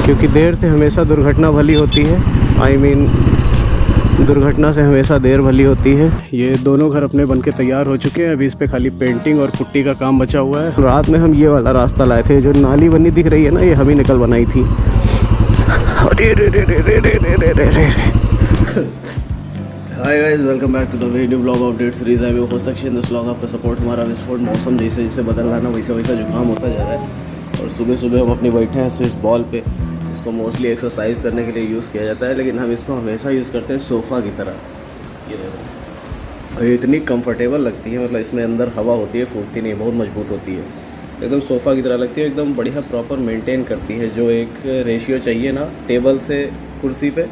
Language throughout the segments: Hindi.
क्योंकि देर से हमेशा दुर्घटना भली होती है। दुर्घटना से हमेशा देर भली होती है। ये दोनों घर अपने बन के तैयार हो चुके हैं। अभी इस पे खाली पेंटिंग और पुट्टी का काम बचा हुआ है। रात में हम ये वाला रास्ता लाए थे, जो नाली बनी दिख रही है ना, ये हम ही निकल बनाई थी। अरे रे रे रे रे रे रे रे रे रे। Hi guys, welcome back to the new blog update series. आई हो सकते हैं ब्लॉग आपका सपोर्ट हमारा विस्फोट। मौसम जैसे जैसे बदल रहा है ना, वैसे वैसा जुकाम होता जा रहा है। और सुबह सुबह हम अपनी बैठे हैं स्विच बॉल पे। इसको मोस्टली एक्सरसाइज करने के लिए यूज़ किया जाता है, लेकिन हम इसको हमेशा यूज़ करते हैं सोफ़ा की तरह। ये देखो, ये इतनी कंफर्टेबल लगती है, मतलब इसमें अंदर हवा होती है, फूटती नहीं, बहुत मजबूत होती है, एकदम सोफ़ा की तरह लगती है, एकदम बढ़िया प्रॉपर मेंटेन करती है। जो एक रेशियो चाहिए ना टेबल से कुर्सी पे,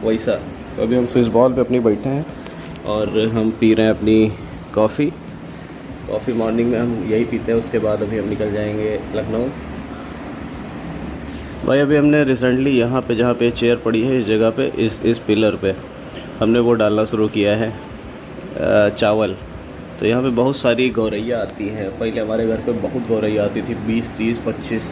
वैसा। तो अभी हम स्विच बॉल पे अपनी बैठे हैं और हम पी रहे हैं अपनी कॉफ़ी मॉर्निंग में हम यही पीते हैं। उसके बाद अभी हम निकल जाएंगे लखनऊ। भाई अभी हमने रिसेंटली यहाँ पे, जहाँ पे चेयर पड़ी है, इस जगह पे, इस पिलर पे हमने वो डालना शुरू किया है चावल। तो यहाँ पे बहुत सारी गौरैया आती हैं। पहले हमारे घर पे बहुत गौरैया आती थी, 20, 30, 25,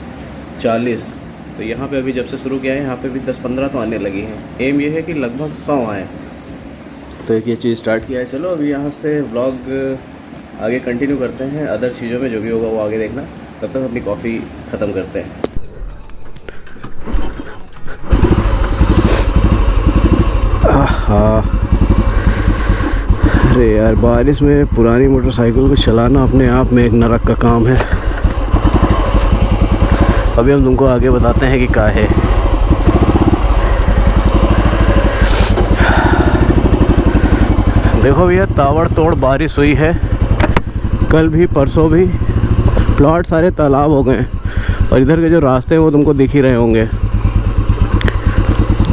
40। तो यहाँ पे अभी जब से शुरू किया है, यहाँ पे भी 10-15 तो आने लगी हैं। एम ये है कि लगभग 100 आएँ। तो एक ये चीज़ स्टार्ट किया है। चलो अभी यहाँ से व्लॉग आगे कंटिन्यू करते हैं। अदर चीज़ों में जो भी होगा वो आगे देखना। तब तक अपनी कॉफ़ी ख़त्म करते हैं। अरे यार, बारिश में पुरानी मोटरसाइकिल को चलाना अपने आप में एक नरक का काम है। अभी हम तुमको आगे बताते हैं कि क्या है। देखो भैया, ताबड़तोड़ बारिश हुई है। कल भी परसों भी प्लॉट सारे तालाब हो गए। और इधर के जो रास्ते हैं वो तुमको दिख ही रहे होंगे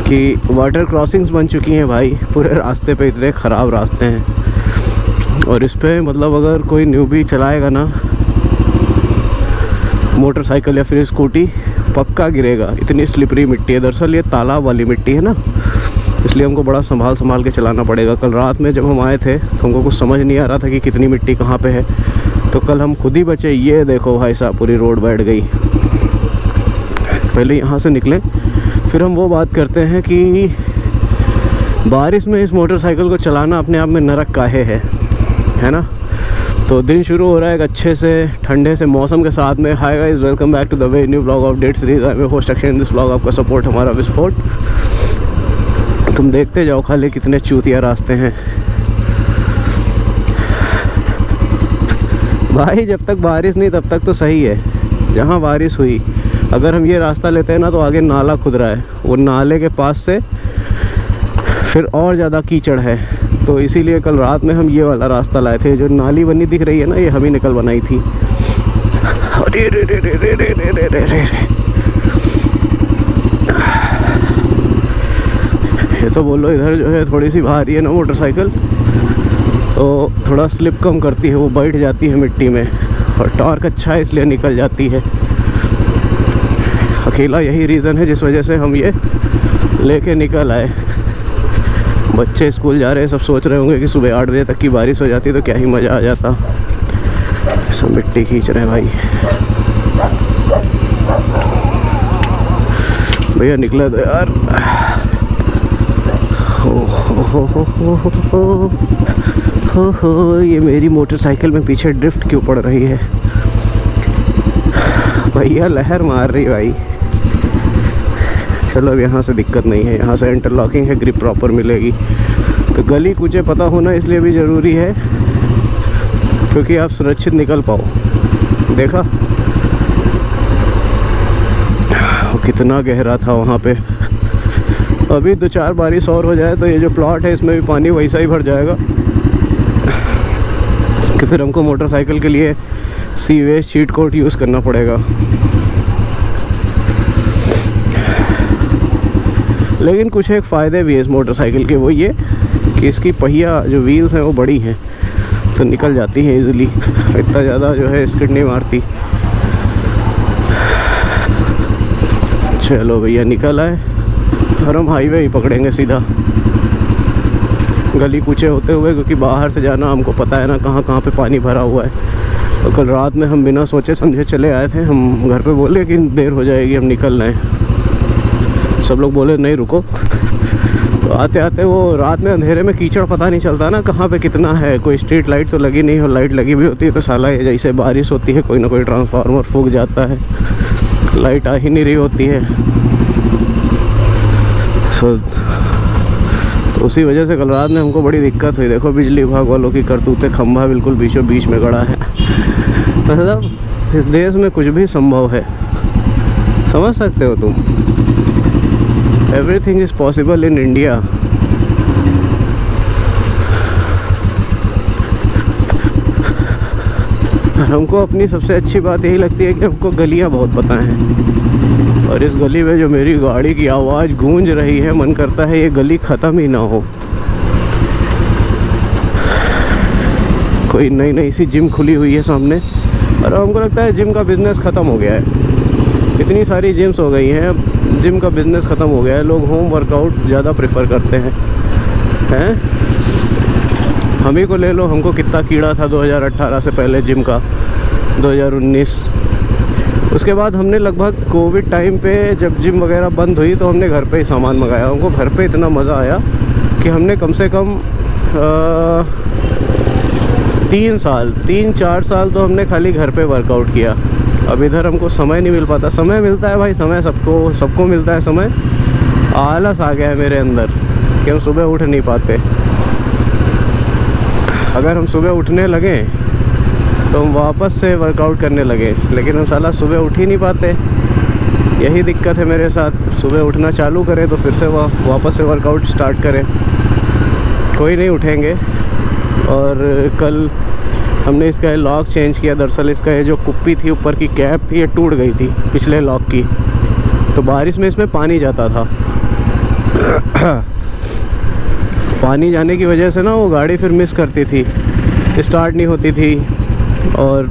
कि वाटर क्रॉसिंग्स बन चुकी हैं भाई। पूरे रास्ते पे इतने ख़राब रास्ते हैं। और इस पे मतलब अगर कोई न्यूबी चलाएगा ना मोटरसाइकिल या फिर स्कूटी, पक्का गिरेगा। इतनी स्लिपरी मिट्टी है। दरअसल ये तालाब वाली मिट्टी है ना, इसलिए हमको बड़ा संभाल के चलाना पड़ेगा। कल रात में जब हम आए थे तो हमको कुछ समझ नहीं आ रहा था कि कितनी मिट्टी कहाँ पे है। तो कल हम खुद ही बचे। ये देखो भाई साहब, पूरी रोड बैठ गई। पहले यहाँ से निकले, फिर हम वो बात करते हैं कि बारिश में इस मोटरसाइकिल को चलाना अपने आप में नरक काहे है ना। तो दिन शुरू हो रहा है एक अच्छे से ठंडे से मौसम के साथ में। Hi guys, welcome back to the new blog update series. I am host Akshay. In this blog आपका सपोर्ट हमारा विस्फोट। तुम देखते जाओ खाली कितने चूतिया रास्ते हैं भाई। जब तक बारिश नहीं तब तक तो सही है। जहाँ बारिश हुई, अगर हम ये रास्ता लेते हैं ना, तो आगे नाला खुद रहा है। वो नाले के पास से फिर और ज़्यादा कीचड़ है। तो इसीलिए कल रात में हम ये वाला रास्ता लाए थे। जो नाली बनी दिख रही है ना, ये हम ही निकल बनाई थी। अरे रे रे रे रे रे रे रे रे रे। ये तो बोलो, इधर जो है थोड़ी सी भारी है ना मोटरसाइकिल, तो थोड़ा स्लिप कम करती है, वो बैठ जाती है मिट्टी में। और टॉर्क अच्छा है इसलिए निकल जाती है। अकेला यही रीज़न है जिस वजह से हम ये लेके निकल आए। बच्चे स्कूल जा रहे हैं, सब सोच रहे होंगे कि सुबह 8 बजे तक की बारिश हो जाती तो क्या ही मज़ा आ जाता। सब मिट्टी खींच रहे हैं भाई। भैया निकले तो यार। हो, ये मेरी मोटरसाइकिल में पीछे ड्रिफ्ट क्यों पड़ रही है भैया, लहर मार रही भाई। चलो अब यहाँ से दिक्कत नहीं है, यहाँ से इंटरलॉकिंग है, ग्रिप प्रॉपर मिलेगी। तो गली कूचे पता होना इसलिए भी ज़रूरी है क्योंकि आप सुरक्षित निकल पाओ। देखा वो कितना गहरा था वहाँ पे। अभी 2-4 बारिश और हो जाए तो ये जो प्लॉट है इसमें भी पानी वैसा ही भर जाएगा कि फिर हमको मोटरसाइकिल के लिए सीवेज शीट कोट यूज़ करना पड़ेगा। लेकिन कुछ एक फ़ायदे भी है इस मोटरसाइकिल के, वो ये कि इसकी पहिया जो व्हील्स हैं वो बड़ी हैं, तो निकल जाती हैं इजीली। इतना ज़्यादा जो है स्किड नहीं मारती। चलो भैया निकल आए और हम हाईवे ही पकड़ेंगे सीधा, गली कूचे होते हुए, क्योंकि बाहर से जाना हमको पता है ना कहाँ पे पानी भरा हुआ है। तो कल रात में हम बिना सोचे समझे चले आए थे। हम घर पे बोले कि देर हो जाएगी, हम निकल रहे हैं। सब लोग बोले नहीं रुको। तो आते आते वो रात में अंधेरे में कीचड़ पता नहीं चलता ना कहाँ पे कितना है। कोई स्ट्रीट लाइट तो लगी नहीं, और लाइट लगी भी होती है तो साला ये जैसे बारिश होती है कोई ना कोई ट्रांसफार्मर फूक जाता है, लाइट आ ही नहीं रही होती है। तो उसी वजह से कल रात में हमको बड़ी दिक्कत हुई। देखो बिजली विभाग वालों की करतूतें, खंभा बिल्कुल बीचों बीच में गड़ा है। मतलब इस देश में कुछ भी संभव है, समझ सकते हो तुम। Everything is possible in India. हमको अपनी सबसे अच्छी बात यही लगती है कि हमको गलियां बहुत पता हैं, और इस गली में जो मेरी गाड़ी की आवाज़ गूंज रही है, मन करता है ये गली ख़त्म ही ना हो। कोई नई नई सी जिम खुली हुई है सामने, और हमको लगता है जिम का बिज़नेस ख़त्म हो गया है। इतनी सारी जिम्स हो गई हैं, जिम का बिज़नेस ख़त्म हो गया है। लोग होम वर्कआउट ज़्यादा प्रेफर करते हैं। हम ही को ले लो, हमको कितना कीड़ा था 2018 से पहले जिम का, 2019। उसके बाद हमने लगभग कोविड टाइम पे जब जिम वगैरह बंद हुई तो हमने घर पे ही सामान मंगाया। हमको घर पे इतना मज़ा आया कि हमने कम से कम 3-4 साल तो हमने खाली घर पे वर्कआउट किया। अब इधर हमको समय नहीं मिल पाता। समय मिलता है भाई, समय सबको मिलता है समय। आलस आ गया है मेरे अंदर कि हम सुबह उठ नहीं पाते। अगर हम सुबह उठने लगे तो हम वापस से वर्कआउट करने लगे, लेकिन हम साला सुबह उठ ही नहीं पाते। यही दिक्कत है मेरे साथ। सुबह उठना चालू करें तो फिर से वापस से वर्कआउट स्टार्ट करें, कोई नहीं उठेंगे। और कल हमने इसका लॉक चेंज किया। दरअसल इसका ये जो कुप्पी थी, ऊपर की कैप थी, ये टूट गई थी पिछले लॉक की। तो बारिश में इसमें पानी जाता था। पानी जाने की वजह से ना वो गाड़ी फिर मिस करती थी, स्टार्ट नहीं होती थी, और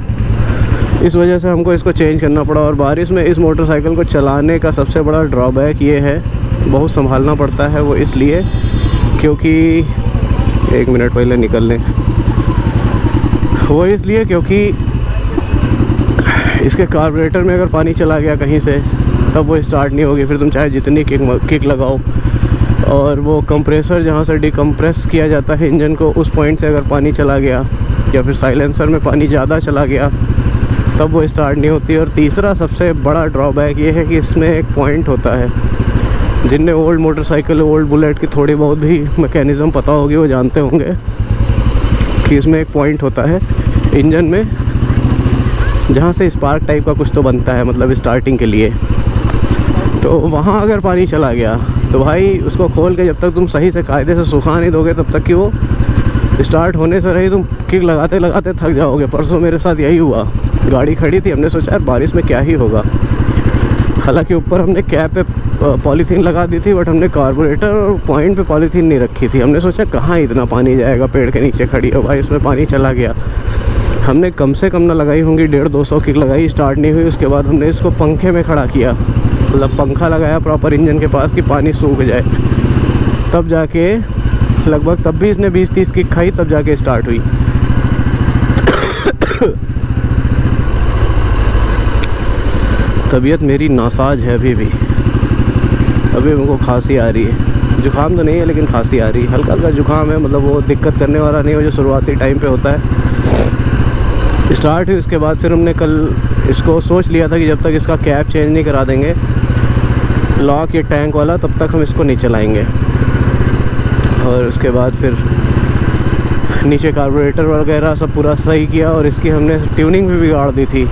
इस वजह से हमको इसको चेंज करना पड़ा। और बारिश में इस मोटरसाइकिल को चलाने का सबसे बड़ा ड्रॉबैक ये है, बहुत संभालना पड़ता है। वो इसलिए क्योंकि 1 मिनट पहले निकल लें। वो इसलिए क्योंकि इसके कार्बोरेटर में अगर पानी चला गया कहीं से तब वो स्टार्ट नहीं होगी। फिर तुम चाहे जितनी किक लगाओ, और वो कंप्रेसर जहाँ से डिकम्प्रेस किया जाता है इंजन को, उस पॉइंट से अगर पानी चला गया या फिर साइलेंसर में पानी ज़्यादा चला गया तब वो स्टार्ट नहीं होती। और तीसरा सबसे बड़ा ड्रॉबैक ये है कि इसमें एक पॉइंट होता है, जिनने ओल्ड मोटरसाइकिल, ओल्ड बुलेट की थोड़ी बहुत भी मैकेनिज़्म पता होगी वो जानते होंगे कि इसमें एक पॉइंट होता है इंजन में जहाँ से स्पार्क टाइप का कुछ तो बनता है, मतलब स्टार्टिंग के लिए। तो वहाँ अगर पानी चला गया तो भाई उसको खोल के जब तक तुम सही से कायदे से सुखा नहीं दोगे तब तक कि वो स्टार्ट होने से रही तुम किक लगाते लगाते थक जाओगे। परसों मेरे साथ यही हुआ। गाड़ी खड़ी थी, हमने सोचा यार बारिश में क्या ही होगा। हालांकि ऊपर हमने कैप पे पॉलीथीन लगा दी थी, बट हमने कार्बोरेटर और पॉइंट पे पॉलीथीन नहीं रखी थी। हमने सोचा कहाँ इतना पानी जाएगा, पेड़ के नीचे खड़ी हो भाई, उसमें पानी चला गया। हमने कम से कम ना लगाई होंगी 150-200 किक लगाई, स्टार्ट नहीं हुई। उसके बाद हमने इसको पंखे में खड़ा किया, मतलब पंखा लगाया प्रॉपर इंजन के पास कि पानी सूख जाए, तब जाके लगभग, तब भी इसने 20-30 किक खाई, तब जाके स्टार्ट हुई। तबीयत मेरी नासाज है अभी भी। अभी मेरे खांसी आ रही है, जुकाम तो नहीं है लेकिन खांसी आ रही है। हल्का हल्का जुकाम है, मतलब वो दिक्कत करने वाला नहीं हो जो शुरुआती टाइम पे होता है। स्टार्ट हुई, उसके बाद फिर हमने कल इसको सोच लिया था कि जब तक इसका कैप चेंज नहीं करा देंगे लॉक या टैंक वाला, तब तक हम इसको नहीं चलाएंगे। और उसके बाद फिर नीचे कार्बोरेटर वगैरह सब पूरा सही किया, और इसकी हमने ट्यूनिंग भी बिगाड़ दी थी।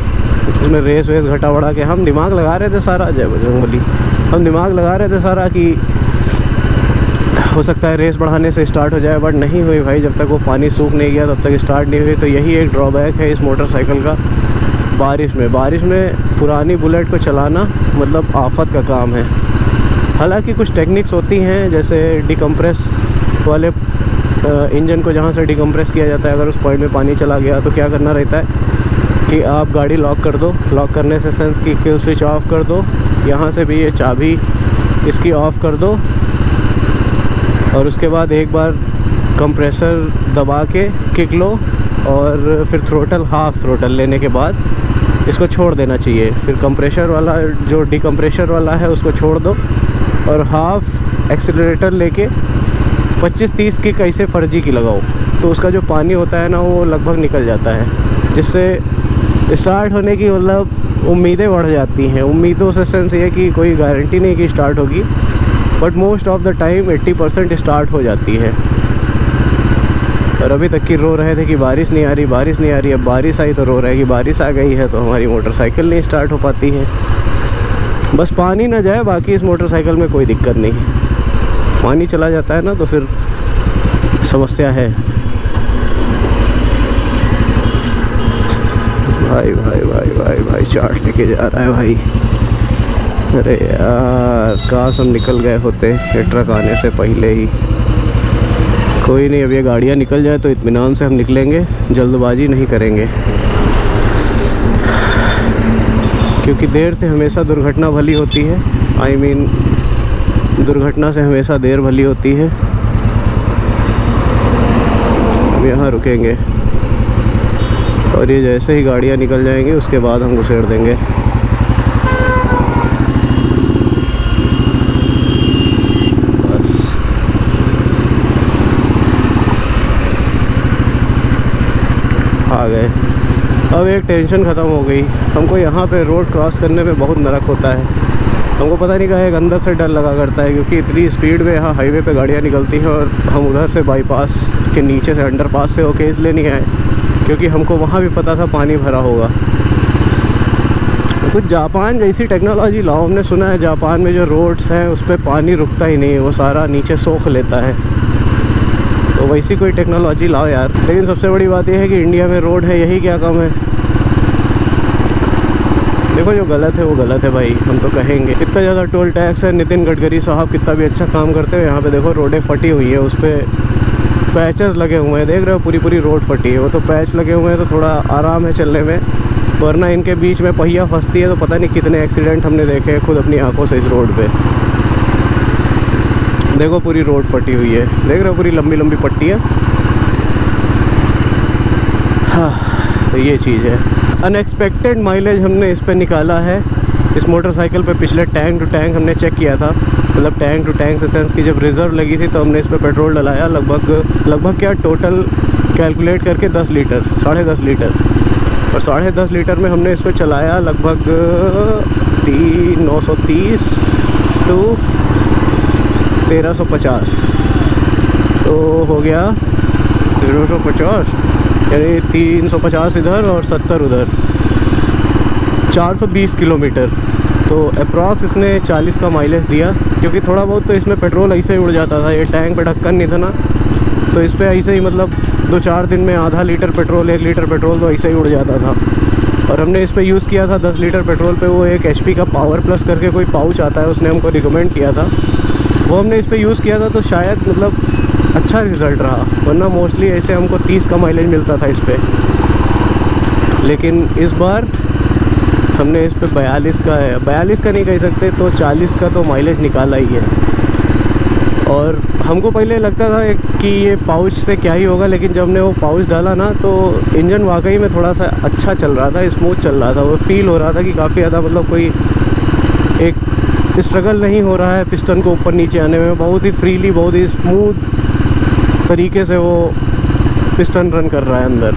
उसमें रेस वेस घटा बढ़ा के हम दिमाग लगा रहे थे सारा, जय बजरंगबली, हम दिमाग लगा रहे थे सारा कि हो सकता है रेस बढ़ाने से स्टार्ट हो जाए, बट नहीं हुई भाई। जब तक वो पानी सूख नहीं गया तब तक स्टार्ट नहीं हुई। तो यही एक ड्रॉबैक है इस मोटरसाइकिल का बारिश में पुरानी बुलेट को चलाना मतलब आफत का काम है। हालांकि कुछ टेक्निक्स होती हैं, जैसे डिकम्प्रेस वाले इंजन को जहाँ से डिकम्प्रेस किया जाता है, अगर उस पॉइंट में पानी चला गया तो क्या करना रहता है कि आप गाड़ी लॉक कर दो। लॉक करने से सेंस की किल स्विच ऑफ कर दो, यहाँ से भी ये चाबी इसकी ऑफ़ कर दो, और उसके बाद एक बार कंप्रेसर दबा के किक लो, और फिर थ्रोटल, हाफ थ्रोटल लेने के बाद इसको छोड़ देना चाहिए। फिर कंप्रेसर वाला जो डिकम्प्रेशर वाला है उसको छोड़ दो, और हाफ एक्सीलरेटर लेके 25-30 की कैसे फर्जी की लगाओ तो उसका जो पानी होता है ना वो लगभग निकल जाता है, जिससे स्टार्ट होने की मतलब उम्मीदें बढ़ जाती हैं। उम्मीदों से सेंस ये कि कोई गारंटी नहीं कि स्टार्ट होगी, but most of the time 80% start हो जाती है। और अभी तक की रो रहे थे कि बारिश नहीं आ रही, बारिश नहीं आ रही। अब बारिश आई तो रो रहे हैं कि बारिश आ गई है तो हमारी मोटरसाइकिल नहीं स्टार्ट हो पाती है। बस पानी ना जाए, बाकी इस मोटरसाइकिल में कोई दिक्कत नहीं है। पानी चला जाता है ना तो फिर समस्या है। भाई भाई भाई भाई भाई चार्ट लेके जा रहा है भाई। अरे यार काश हम निकल गए होते ये ट्रक आने से पहले ही। कोई नहीं, अब ये गाड़ियाँ निकल जाए तो इत्मीनान से हम निकलेंगे, जल्दबाजी नहीं करेंगे, क्योंकि देर से हमेशा दुर्घटना भली होती है। आई मीन दुर्घटना से हमेशा देर भली होती है। हम यहाँ रुकेंगे और ये जैसे ही गाड़ियाँ निकल जाएंगी उसके बाद हम घुसेड़ देंगे। आ गए। अब एक टेंशन ख़त्म हो गई। हमको यहाँ पे रोड क्रॉस करने में बहुत नरक होता है। हमको पता नहीं कहा, एक अंदर से डर लगा करता है, क्योंकि इतनी स्पीड में यहाँ हाईवे पे गाड़ियाँ निकलती हैं और हम उधर से बाईपास के नीचे से अंडरपास से होके इसलिए नहीं आए क्योंकि हमको वहाँ भी पता था पानी भरा होगा। कुछ जापान जैसी टेक्नोलॉजी लाओ। हमने सुना है जापान में जो रोड्स हैं उस पर पानी रुकता ही नहीं है, वो सारा नीचे सोख लेता है। तो वैसी कोई टेक्नोलॉजी लाओ यार। लेकिन सबसे बड़ी बात यह है कि इंडिया में रोड है, यही क्या कम है। देखो जो गलत है वो गलत है भाई, हम तो कहेंगे। इतना ज़्यादा टोल टैक्स है। नितिन गडकरी साहब कितना भी अच्छा काम करते हैं। यहाँ पे देखो रोडें फटी हुई है, उस पर पैचेस लगे हुए हैं, देख रहे हो पूरी पूरी रोड फटी है। वो तो पैच लगे हुए हैं तो थोड़ा आराम है चलने में, वरना इनके बीच में पहिया फंसती है तो पता नहीं कितने एक्सीडेंट हमने देखे हैं खुद अपनी आंखों से इस रोड पे। देखो पूरी रोड फटी हुई है, देख रहे हो पूरी लंबी लंबी पट्टी है। हाँ तो ये चीज़ है। अनएक्सपेक्टेड माइलेज हमने इस पर निकाला है इस मोटरसाइकिल पे। पिछले टैंक टू टैंक हमने चेक किया था, मतलब टैंक टू टैंक से सेंस की जब रिज़र्व लगी थी तो हमने इस पर पेट्रोल डलाया लगभग क्या टोटल कैलकुलेट करके 10 लीटर, 10.5 लीटर। और 10.5 लीटर में हमने इसको चलाया लगभग 930 टू 1350, तो हो गया 050, यानी 350 इधर और 70 उधर, 420 किलोमीटर। तो अप्रॉक्स इसने 40 का माइलेज दिया, क्योंकि थोड़ा बहुत तो इसमें पेट्रोल ऐसे ही उड़ जाता था। ये टैंक पे ढक्कन नहीं था ना, तो इस पर ऐसे ही मतलब 2-4 दिन में आधा लीटर पेट्रोल, 1 लीटर पेट्रोल तो ऐसे ही उड़ जाता था। और हमने इस पर यूज़ किया था 10 लीटर पेट्रोल पे वो एक HP का पावर प्लस करके कोई पाउच आता है, उसने हमको रिकमेंड किया था, वो हमने इस पर यूज़ किया था। तो शायद मतलब अच्छा रिज़ल्ट रहा, वरना मोस्टली ऐसे हमको 30 का माइलेज मिलता था इस पर। लेकिन इस बार हमने इस पे 42 का नहीं कह सकते, तो 40 का तो माइलेज निकाला ही है। और हमको पहले लगता था कि ये पाउच से क्या ही होगा, लेकिन जब हमने वो पाउच डाला ना तो इंजन वाकई में थोड़ा सा अच्छा चल रहा था, स्मूथ चल रहा था। वो फील हो रहा था कि काफ़ी ज़्यादा मतलब कोई एक स्ट्रगल नहीं हो रहा है पिस्टन को ऊपर नीचे आने में। बहुत ही फ्रीली, बहुत ही स्मूथ तरीके से वो पिस्टन रन कर रहा है अंदर।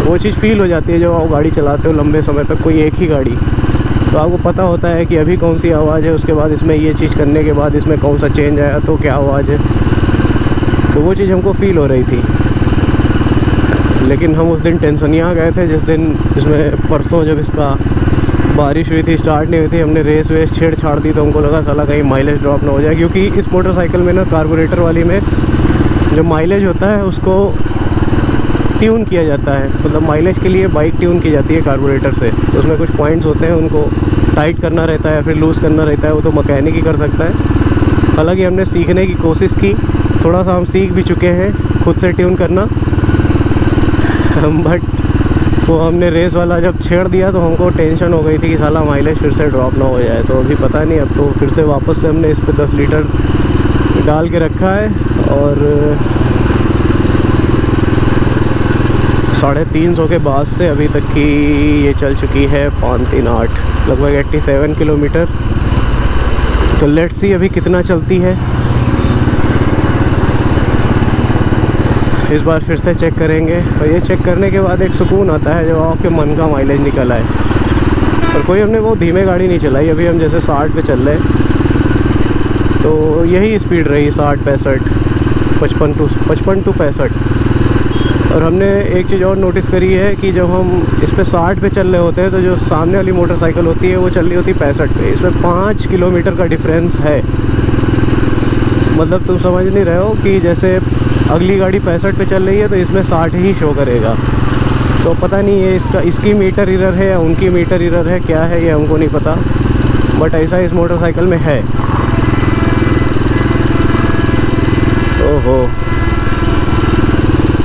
वो चीज़ फील हो जाती है जब आप गाड़ी चलाते हो लंबे समय तक, कोई एक ही गाड़ी, तो आपको पता होता है कि अभी कौन सी आवाज़ है, उसके बाद इसमें ये चीज़ करने के बाद इसमें कौन सा चेंज आया तो क्या आवाज़ है। तो वो चीज़ हमको फील हो रही थी। लेकिन हम उस दिन टेंशनिया गए थे, जिस दिन इसमें परसों जब इसका बारिश हुई थी, स्टार्ट नहीं हुई थी, हमने रेस छेड़छाड़ दी, तो हमको लगा साला कहीं माइलेज ड्रॉप ना हो जाए। क्योंकि इस मोटरसाइकिल में ना कार्बोरेटर वाली में जो माइलेज होता है उसको ट्यून किया जाता है, मतलब माइलेज के लिए बाइक ट्यून की जाती है कार्बोरेटर से। तो उसमें कुछ पॉइंट्स होते हैं, उनको टाइट करना रहता है या फिर लूज़ करना रहता है, वो तो मैकेनिक ही कर सकता है। हालांकि हमने सीखने की कोशिश की, थोड़ा सा हम सीख भी चुके हैं खुद से ट्यून करना, बट वो हमने रेस वाला जब छेड़ दिया तो हमको टेंशन हो गई थी कि साला माइलेज फिर से ड्रॉप ना हो जाए। तो अभी पता नहीं, अब तो फिर से वापस से हमने इस पर 10 लीटर डाल के रखा है और 350 के बाद से अभी तक की ये चल चुकी है 538, लगभग 87 किलोमीटर। तो लेट्स सी अभी कितना चलती है, इस बार फिर से चेक करेंगे। और ये चेक करने के बाद एक सुकून आता है जब आपके मन का माइलेज निकल आए। और कोई हमने बहुत धीमे गाड़ी नहीं चलाई, अभी हम जैसे 60 पे चल रहे, तो यही स्पीड रही 60-65, 55 टू 65। और हमने एक चीज़ और नोटिस करी है कि जब हम इस पे 60 पे चल रहे होते हैं तो जो सामने वाली मोटरसाइकिल होती है वो चल रही होती है 65 पे। इसमें 5 किलोमीटर का डिफरेंस है। मतलब तुम समझ नहीं रहे हो कि जैसे अगली गाड़ी 65 पे चल रही है तो इसमें 60 ही शो करेगा। तो पता नहीं है इसकी मीटर एरर है या उनकी मीटर एरर है, क्या है ये हमको नहीं पता, बट ऐसा इस मोटरसाइकिल में है। ओहो,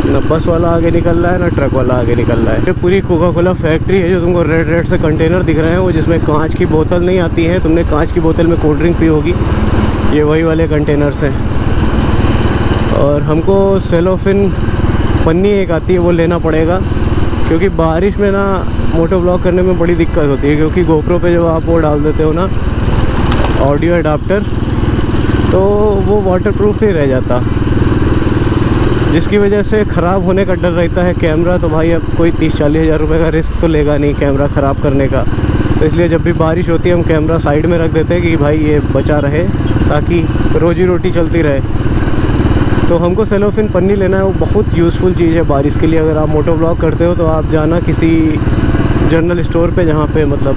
ना बस वाला आगे निकल रहा है ना ट्रक वाला आगे निकल रहा है। ये पूरी कोका कोला फैक्ट्री है जो तुमको रेड रेड से कंटेनर दिख रहे हैं, वो जिसमें कांच की बोतल नहीं आती है। तुमने कांच की बोतल में कोल्ड ड्रिंक पी होगी, ये वही वाले कंटेनर्स हैं। और हमको सेलोफिन पन्नी एक आती है वो लेना पड़ेगा, क्योंकि बारिश में ना मोटो ब्लॉग करने में बड़ी दिक्कत होती है। क्योंकि गोप्रो पे जब आप वो डाल देते हो ना ऑडियो अडाप्टर, तो वो वाटरप्रूफ ही रह जाता, जिसकी वजह से ख़राब होने का डर रहता है कैमरा। तो भाई अब कोई 30-40 हज़ार रुपये का रिस्क तो लेगा नहीं कैमरा ख़राब करने का। तो इसलिए जब भी बारिश होती है हम कैमरा साइड में रख देते हैं कि भाई ये बचा रहे, ताकि रोजी रोटी चलती रहे। तो हमको सेलोफिन पन्नी लेना है, वो बहुत यूज़फुल चीज़ है बारिश के लिए। अगर आप मोटो ब्लॉग करते हो तो आप जाना किसी जनरल स्टोर पे जहाँ पे मतलब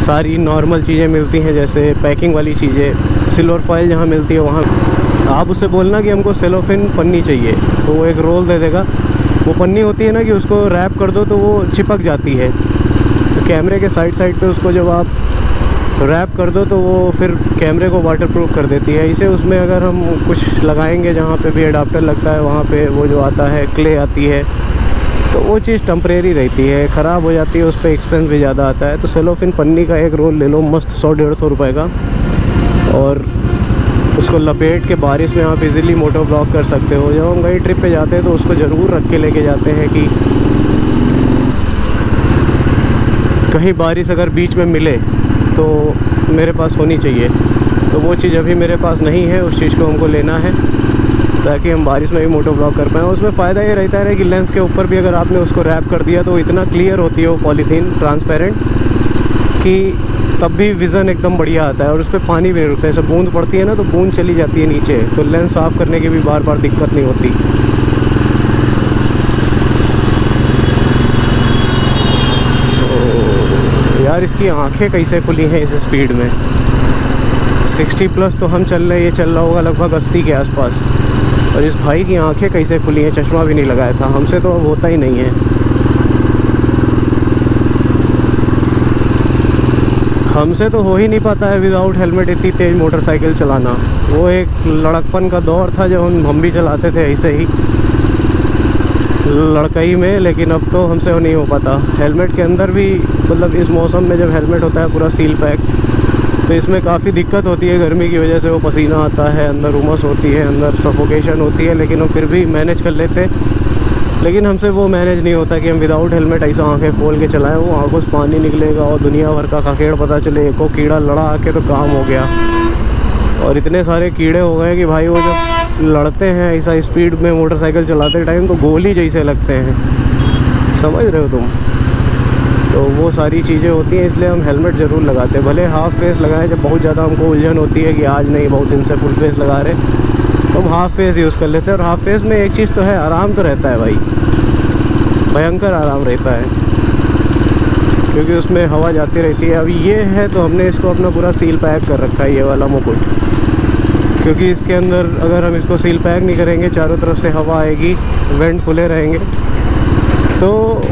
सारी नॉर्मल चीज़ें मिलती हैं, जैसे पैकिंग वाली चीज़ें, सिल्वर फॉइल जहाँ मिलती है वहाँ आप उससे बोलना कि हमको सेलोफिन पन्नी चाहिए, तो वो एक रोल दे देगा। वो पन्नी होती है ना कि उसको रैप कर दो तो वो चिपक जाती है, तो कैमरे के साइड पे उसको जब आप रैप कर दो तो वो फिर कैमरे को वाटरप्रूफ कर देती है। इसे उसमें अगर हम कुछ लगाएंगे जहाँ पे भी अडाप्टर लगता है वहाँ पे वो जो आता है क्ले आती है, तो वो चीज़ टेम्परेरी रहती है, ख़राब हो जाती है, उस पर एक्सपेंस भी ज़्यादा आता है। तो सेलोफिन पन्नी का एक रोल ले लो मस्त 100-150 रुपये का, और उसको लपेट के बारिश में आप इजीली मोटो ब्लॉग कर सकते हो। जब हम कहीं ट्रिप पे जाते हैं तो उसको ज़रूर रख के लेके जाते हैं कि कहीं बारिश अगर बीच में मिले तो मेरे पास होनी चाहिए। तो वो चीज़ अभी मेरे पास नहीं है, उस चीज़ को हमको लेना है ताकि हम बारिश में भी मोटो ब्लॉग कर पाएँ। उसमें फ़ायदा ये रहता है कि लेंस के ऊपर भी अगर आपने उसको रैप कर दिया तो इतना क्लियर होती है वो पॉलीथीन ट्रांसपेरेंट कि तब भी विज़न एकदम बढ़िया आता है। और उस पर पानी भी नहीं रुकता है, जैसे बूंद पड़ती है ना तो बूंद चली जाती है नीचे, तो लेंस साफ़ करने की भी बार बार दिक्कत नहीं होती। तो यार इसकी आंखें कैसे खुली हैं इस स्पीड में, 60+ तो हम चल रहे, ये चल रहा होगा लगभग 80 के आसपास, और इस भाई की आंखें कैसे खुली हैं, चश्मा भी नहीं लगाया था। हमसे तो अब होता ही नहीं है, हमसे तो हो ही नहीं पाता है विदाउट हेलमेट इतनी तेज़ मोटरसाइकिल चलाना। वो एक लड़कपन का दौर था जब हम भी चलाते थे ऐसे ही लड़कई में, लेकिन अब तो हमसे वो नहीं हो पाता। हेलमेट के अंदर भी मतलब इस मौसम में जब हेलमेट होता है पूरा सील पैक, तो इसमें काफ़ी दिक्कत होती है, गर्मी की वजह से वो पसीना आता है, अंदर उमस होती है, अंदर सफोकेशन होती है, लेकिन हम फिर भी मैनेज कर लेते। लेकिन हमसे वो मैनेज नहीं होता कि हम विदाउट हेलमेट ऐसा आंखें खोल के चलाएं। वो आंखों से पानी निकलेगा और दुनिया भर का खखेड़ पता चले, एको कीड़ा लड़ा आके तो काम हो गया। और इतने सारे कीड़े हो गए कि भाई वो जब लड़ते हैं ऐसा स्पीड में मोटरसाइकिल चलाते टाइम तो गोली जैसे लगते हैं, समझ रहे हो तुम। तो वो सारी चीज़ें होती हैं, इसलिए हम हेलमेट ज़रूर लगाते हैं। भले हाफ फेस लगाएं जब बहुत ज़्यादा हमको उलझन होती है कि आज नहीं बहुत दिन से फुल फेस लगा रहे, तो हम हाफ फेस यूज़ कर लेते हैं। और हाफ फेस में एक चीज़ तो है, आराम तो रहता है भाई, भयंकर आराम रहता है, क्योंकि उसमें हवा जाती रहती है। अभी ये है तो हमने इसको अपना पूरा सील पैक कर रखा है, ये वाला मुकुट, क्योंकि इसके अंदर अगर हम इसको सील पैक नहीं करेंगे, चारों तरफ से हवा आएगी, वेंट खुले रहेंगे, तो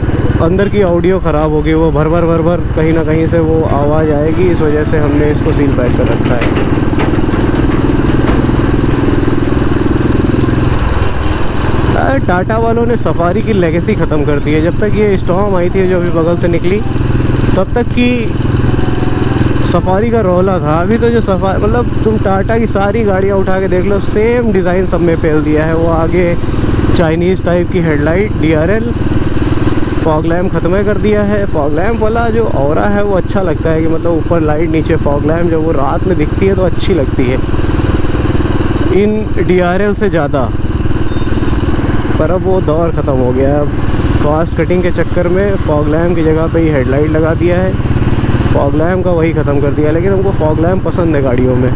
अंदर की ऑडियो ख़राब होगी, वो भर भर कहीं ना कहीं से वो आवाज़ आएगी। इस वजह से हमने इसको सील पैक कर रखा है। टाटा वालों ने सफारी की लेगेसी ख़त्म कर दी है। जब तक ये स्टॉर्म आई थी जो अभी बगल से निकली, तब तक की सफारी का रौला था। अभी तो जो सफारी मतलब तुम टाटा की सारी गाड़ियाँ उठा के देख लो, सेम डिज़ाइन सब में पेल दिया है। वो आगे चाइनीज़ टाइप की हेडलाइट DRL, फॉग लैम्प ख़त्म कर दिया है। फॉग लैम्प वाला जो ऑरा है वो अच्छा लगता है कि मतलब ऊपर लाइट नीचे फॉग लैम्प, जब वो रात में दिखती है तो अच्छी लगती है इन DRL से ज़्यादा। पर अब वो दौर ख़त्म हो गया है। अब कॉस्ट कटिंग के चक्कर में फॉग लैम्प की जगह पे ही हेडलाइट लगा दिया है। फॉग लैम्प का वही ख़त्म कर दिया, लेकिन हमको फॉग लैम्प पसंद है गाड़ियों में।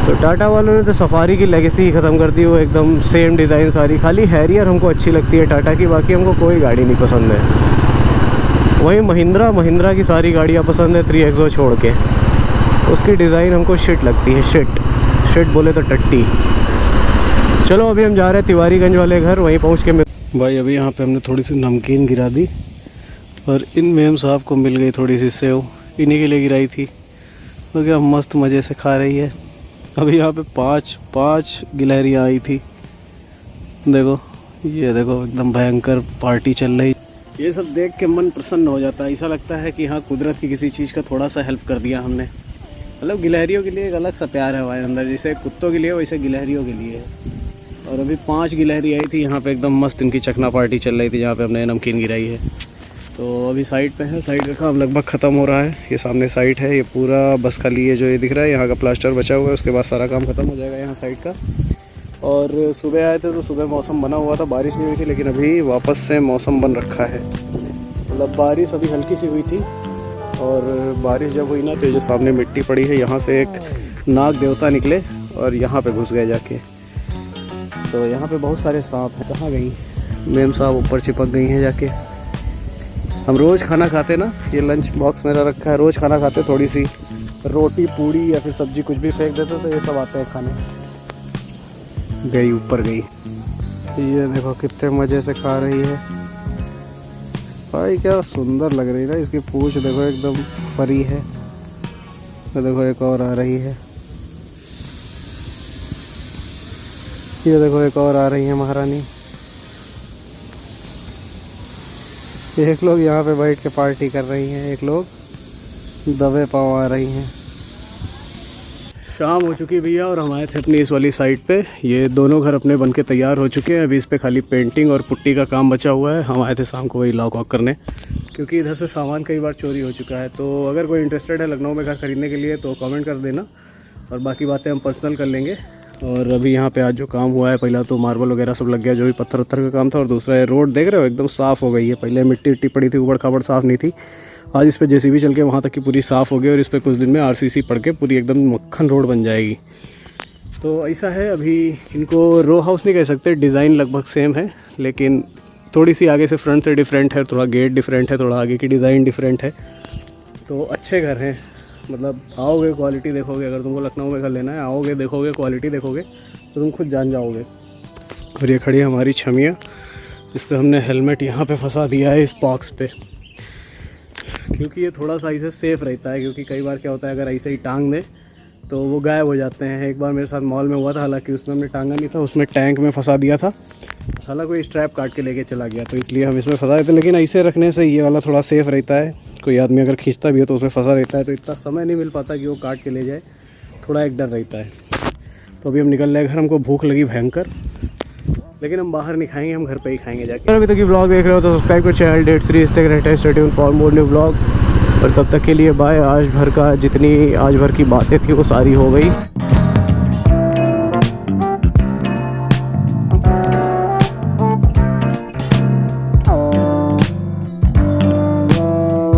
तो टाटा वालों ने तो सफारी की लेगेसी ही ख़त्म कर दी, वो एकदम सेम डिज़ाइन सारी। खाली हैरियर हमको अच्छी लगती है टाटा की, बाकी हमको कोई गाड़ी नहीं पसंद है। वही महिंद्रा की सारी गाड़ियाँ पसंद है 3XO छोड़ के। उसकी डिज़ाइन हमको शिट लगती है, शिट बोले तो टट्टी। चलो अभी हम जा रहे हैं तिवारीगंज वाले घर, वहीं पहुँच के भाई अभी यहाँ पे हमने थोड़ी सी नमकीन गिरा दी और इन मेम साहब को मिल गई थोड़ी सी सेव, इन्हीं के लिए गिराई थी। तो क्या मस्त मज़े से खा रही है। अभी यहाँ पे पाँच गिलहरियाँ आई थी। देखो ये देखो एकदम भयंकर पार्टी चल रही। ये सब देख के मन प्रसन्न हो जाता है। ऐसा लगता है कि हाँ कुदरत की किसी चीज़ का थोड़ा सा हेल्प कर दिया हमने। मतलब गिलहरियों के लिए एक अलग सा प्यार है हमारे अंदर, जैसे कुत्तों के लिए वैसे गिलहरियों के लिए है। और अभी 5 गिलहरी आई थी यहाँ पे, एकदम मस्त इनकी चकना पार्टी चल रही थी जहाँ पे हमने नमकीन गिराई है। तो अभी साइड पे है, साइड का काम लगभग ख़त्म हो रहा है। ये सामने साइड है, ये पूरा बस खाली है जो ये दिख रहा है, यहाँ का प्लास्टर बचा हुआ है, उसके बाद सारा काम ख़त्म हो जाएगा यहाँ साइड का। और सुबह आए थे तो सुबह मौसम बना हुआ था, बारिश नहीं हुई थी, लेकिन अभी वापस से मौसम बन रखा है। मतलब बारिश अभी हल्की सी हुई थी, और बारिश जब हुई ना तो जो सामने मिट्टी पड़ी है यहाँ से एक नाग देवता निकले और यहाँ पे घुस गए जाके। तो यहाँ पे बहुत सारे सांप हैं। कहाँ गई मेम साहब? ऊपर चिपक गई हैं जाके। हम रोज़ खाना खाते ना, ये लंच बॉक्स मेरा रखा है, रोज़ खाना खाते, थोड़ी सी रोटी पूड़ी या फिर सब्जी कुछ भी फेंक देते तो ये सब आते हैं खाने। गई ऊपर गई। ये देखो कितने मज़े से खा रही है भाई, क्या सुंदर लग रही है ना। इसकी पूंछ देखो एकदम फरी है। तो देखो एक और आ रही है, ये देखो एक और आ रही है महारानी। एक लोग यहाँ पे बैठ के पार्टी कर रही हैं, एक लोग दबे पाँव आ रही हैं। शाम हो चुकी भैया, और हम आए थे अपनी इस वाली साइड पे। ये दोनों घर अपने बन के तैयार हो चुके हैं, अभी इस पे खाली पेंटिंग और पुट्टी का काम बचा हुआ है। हम आए थे शाम को वही लॉक वॉक करने, क्योंकि इधर से सामान कई बार चोरी हो चुका है। तो अगर कोई इंटरेस्टेड है लखनऊ में घर खरीदने के लिए तो कमेंट कर देना, और बाकी बातें हम पर्सनल कर लेंगे। और अभी यहाँ पे आज जो काम हुआ है, पहला तो मार्बल वगैरह सब लग गया, जो भी पत्थर वत्थर का काम था, और दूसरा है रोड देख रहे हो एकदम साफ़ हो गई है। पहले मिट्टी विट्टी पड़ी थी, ऊबड़ खाबड़ साफ़ नहीं थी। आज इस पे JCB चल के वहाँ तक की पूरी साफ़ हो गई, और इस पर कुछ दिन में RCC पड़ के पूरी एकदम मक्खन रोड बन जाएगी। तो ऐसा है। अभी इनको रो हाउस नहीं कह सकते, डिज़ाइन लगभग सेम है, लेकिन थोड़ी सी आगे से फ्रंट से डिफरेंट है, थोड़ा गेट डिफरेंट है, थोड़ा आगे की डिज़ाइन डिफरेंट है। तो अच्छे घर हैं, मतलब आओगे क्वालिटी देखोगे। अगर तुमको लखनऊ में घर लेना है, आओगे देखोगे क्वालिटी देखोगे तो तुम खुद जान जाओगे। और ये खड़ी है हमारी छमिया, इस पर हमने हेलमेट यहाँ पे फंसा दिया है इस बॉक्स पे, क्योंकि ये थोड़ा सा ऐसे सेफ़ रहता है। क्योंकि कई बार क्या होता है, अगर ऐसे ही टांग दे तो वो गायब हो जाते हैं। एक बार मेरे साथ मॉल में हुआ था, हालांकि उसमें हमने टांगा नहीं था, उसमें टैंक में फंसा दिया था। साला कोई स्ट्रैप काट के लेके चला गया, तो इसलिए हम इसमें फंसा देते। लेकिन ऐसे रखने से ये वाला थोड़ा सेफ़ रहता है। कोई आदमी अगर खींचता भी है तो उसमें फंसा रहता है, तो इतना समय नहीं मिल पाता कि वो काट के ले जाए, थोड़ा एक डर रहता है। तो अभी हम निकल रहे हैं घर, हमको भूख लगी भयंकर, लेकिन हम बाहर नहीं खाएंगे, हम घर पे ही खाएंगे जाके। अभी तक ये ब्लॉग देख रहे हो तो सब्सक्राइब करो channel date 3 stay tune for more new blog. और तब तक के लिए बाय। आज भर की बातें थी वो सारी हो गई।